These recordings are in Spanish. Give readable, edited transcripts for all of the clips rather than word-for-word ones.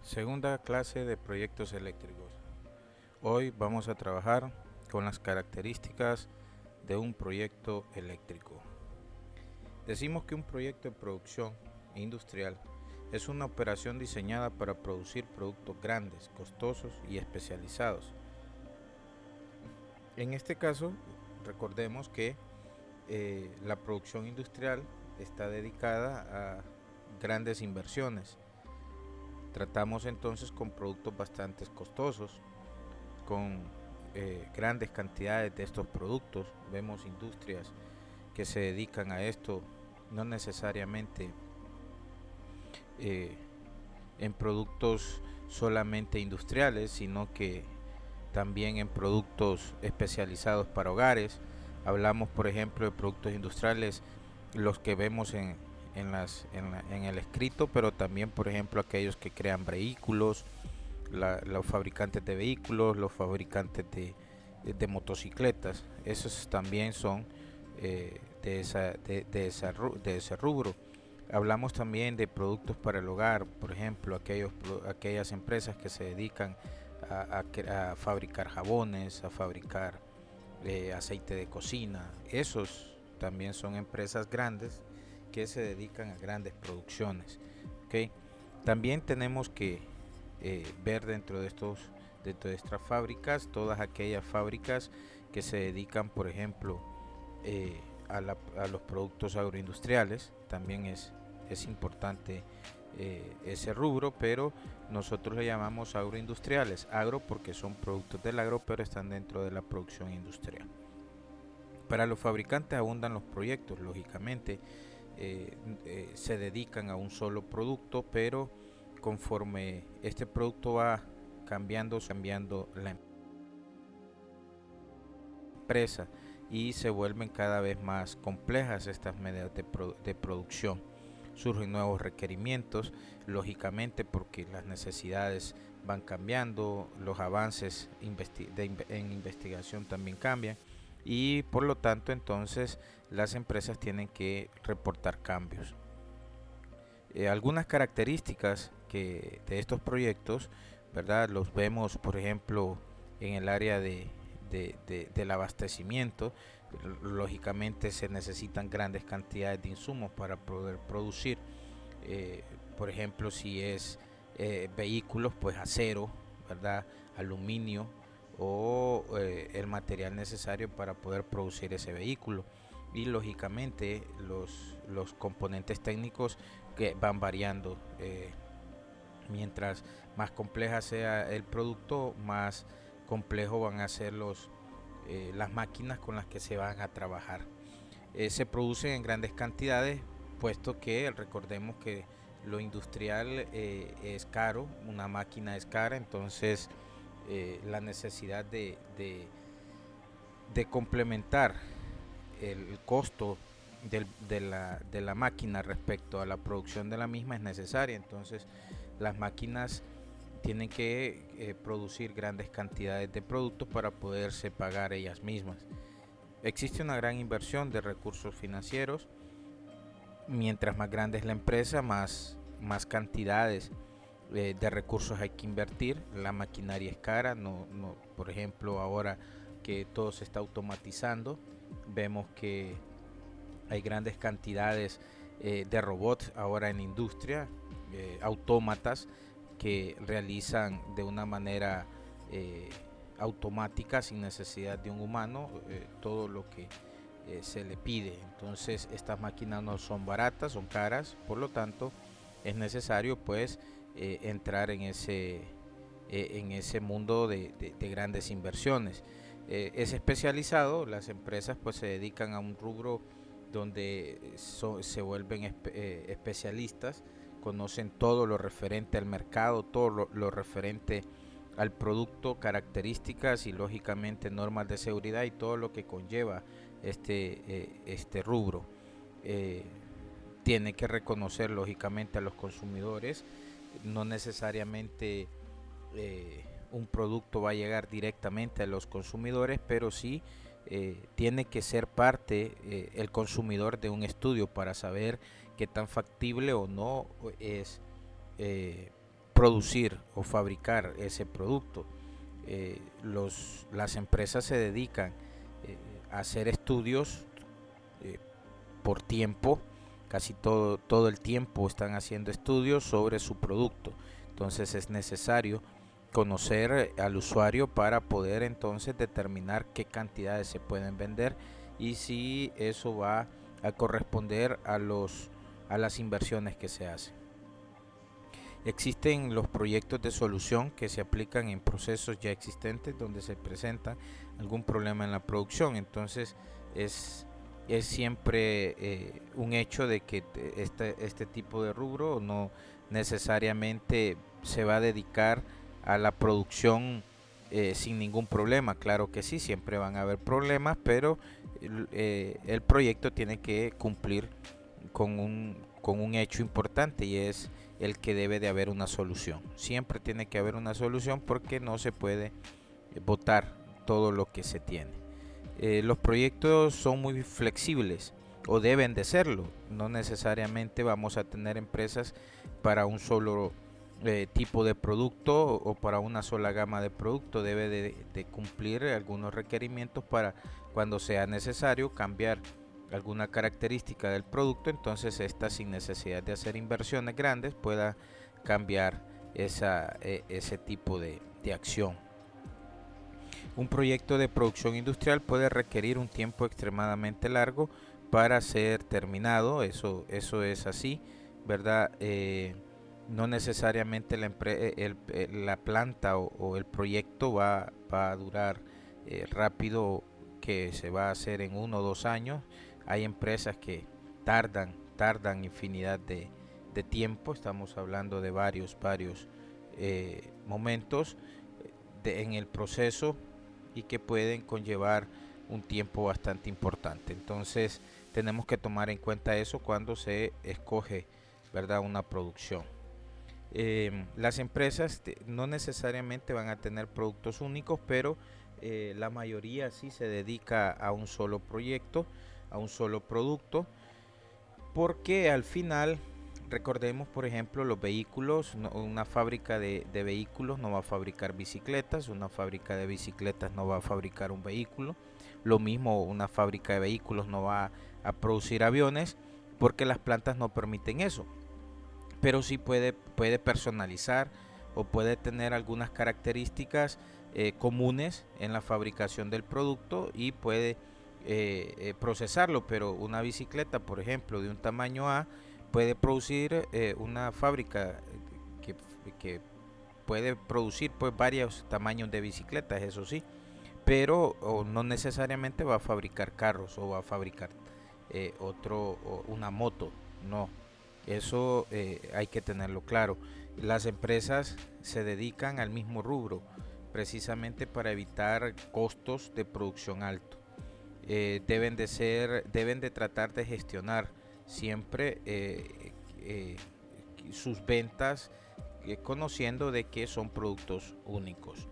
Segunda clase de proyectos eléctricos. Hoy vamos a trabajar con las características de un proyecto eléctrico. Decimos que un proyecto de producción industrial es una operación diseñada para producir productos grandes, costosos y especializados. En este caso, recordemos que la producción industrial está dedicada a grandes inversiones. Tratamos entonces con productos bastante costosos, con grandes cantidades de estos productos. Vemos industrias que se dedican a esto, no necesariamente eh, en productos solamente industriales, sino que también en productos especializados para hogares. Hablamos, por ejemplo, de productos industriales, los que vemos en el escrito, pero también, por ejemplo, aquellos que crean vehículos, los fabricantes de vehículos, los fabricantes de motocicletas. Esos también son de ese rubro. Hablamos también de productos para el hogar, por ejemplo, aquellas empresas que se dedican a fabricar jabones, a fabricar aceite de cocina. Esos también son empresas grandes que se dedican a grandes producciones. ¿Okay? También tenemos que ver dentro de estas fábricas, todas aquellas fábricas que se dedican, por ejemplo, a los productos agroindustriales. También es importante ese rubro, pero nosotros le llamamos agroindustriales. Agro porque son productos del agro, pero están dentro de la producción industrial. Para los fabricantes abundan los proyectos, lógicamente. Se dedican a un solo producto, pero conforme este producto va cambiando la empresa y se vuelven cada vez más complejas estas medidas de producción. Surgen nuevos requerimientos, lógicamente porque las necesidades van cambiando, los avances en investigación también cambian y por lo tanto entonces las empresas tienen que reportar cambios. Algunas características de estos proyectos, ¿verdad? Los vemos, por ejemplo, en el área del abastecimiento. Lógicamente se necesitan grandes cantidades de insumos para poder producir. Por ejemplo, si es vehículos, pues acero, ¿verdad? Aluminio o el material necesario para poder producir ese vehículo. Y lógicamente los componentes técnicos que van variando. Mientras más compleja sea el producto, más complejo van a ser las máquinas con las que se van a trabajar. Se producen en grandes cantidades, puesto que recordemos que lo industrial es caro, una máquina es cara, entonces la necesidad de complementar el costo de la máquina respecto a la producción de la misma es necesaria. Entonces las máquinas tienen que producir grandes cantidades de productos para poderse pagar ellas mismas. Existe una gran inversión de recursos financieros. Mientras más grande es la empresa, más cantidades de recursos hay que invertir. La maquinaria es cara. Por ejemplo, ahora que todo se está automatizando, vemos que hay grandes cantidades de robots ahora en industria, autómatas que realizan de una manera automática, sin necesidad de un humano, todo lo que se le pide. Entonces estas máquinas no son baratas, son caras, por lo tanto es necesario pues entrar en ese mundo de grandes inversiones. Es especializado, las empresas pues se dedican a un rubro donde se vuelven especialistas, conocen todo lo referente al mercado, todo lo referente al producto, características y lógicamente normas de seguridad y todo lo que conlleva este rubro. Eh, Tiene que reconocer lógicamente a los consumidores, no necesariamente un producto va a llegar directamente a los consumidores, pero sí tiene que ser parte el consumidor de un estudio para saber qué tan factible o no es producir o fabricar ese producto. Las empresas se dedican a hacer estudios eh, por tiempo, casi todo el tiempo están haciendo estudios sobre su producto. Entonces es necesario conocer al usuario para poder entonces determinar qué cantidades se pueden vender y si eso va a corresponder a las inversiones que se hacen. Existen los proyectos de solución que se aplican en procesos ya existentes donde se presenta algún problema en la producción. Entonces es siempre un hecho de que este tipo de rubro no necesariamente se va a dedicar a la producción sin ningún problema. Claro que sí, siempre van a haber problemas, pero el proyecto tiene que cumplir con un hecho importante, y es el que debe de haber una solución. Siempre tiene que haber una solución porque no se puede botar todo lo que se tiene. Los proyectos son muy flexibles, o deben de serlo. No necesariamente vamos a tener empresas para un solo tipo de producto o para una sola gama de producto. Debe de cumplir algunos requerimientos para cuando sea necesario cambiar alguna característica del producto, entonces esta, sin necesidad de hacer inversiones grandes, pueda cambiar ese tipo de acción. Un proyecto de producción industrial puede requerir un tiempo extremadamente largo para ser terminado. Eso es así, ¿verdad? No necesariamente la planta o el proyecto va a durar rápido, que se va a hacer en 1 o 2 años. Hay empresas que tardan infinidad de tiempo. Estamos hablando de varios momentos en el proceso, y que pueden conllevar un tiempo bastante importante. Entonces tenemos que tomar en cuenta eso cuando se escoge, ¿verdad?, una producción. Las empresas no necesariamente van a tener productos únicos, pero la mayoría sí se dedica a un solo proyecto, a un solo producto, porque al final, recordemos, por ejemplo, los vehículos. Una fábrica de vehículos no va a fabricar bicicletas, una fábrica de bicicletas no va a fabricar un vehículo, lo mismo una fábrica de vehículos no va a producir aviones, porque las plantas no permiten eso, pero sí puede personalizar o puede tener algunas características comunes en la fabricación del producto, y puede procesarlo. Pero una bicicleta, por ejemplo, de un tamaño A, puede producir una fábrica que puede producir pues varios tamaños de bicicletas, eso sí, pero no necesariamente va a fabricar carros o va a fabricar una moto, no. Eso hay que tenerlo claro. Las empresas se dedican al mismo rubro precisamente para evitar costos de producción alto. Deben de tratar de gestionar siempre sus ventas, conociendo de que son productos únicos.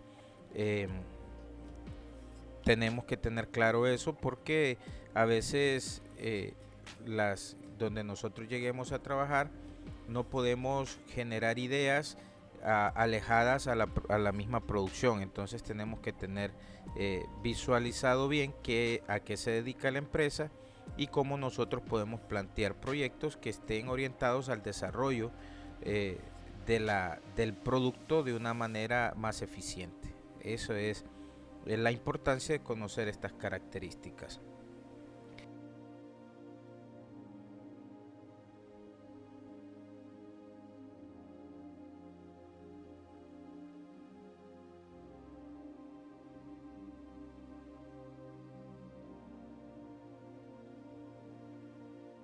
Tenemos que tener claro eso, porque a veces donde nosotros lleguemos a trabajar no podemos generar ideas alejadas a la misma producción. Entonces tenemos que tener visualizado bien a qué se dedica la empresa y cómo nosotros podemos plantear proyectos que estén orientados al desarrollo del producto de una manera más eficiente. Eso es la importancia de conocer estas características.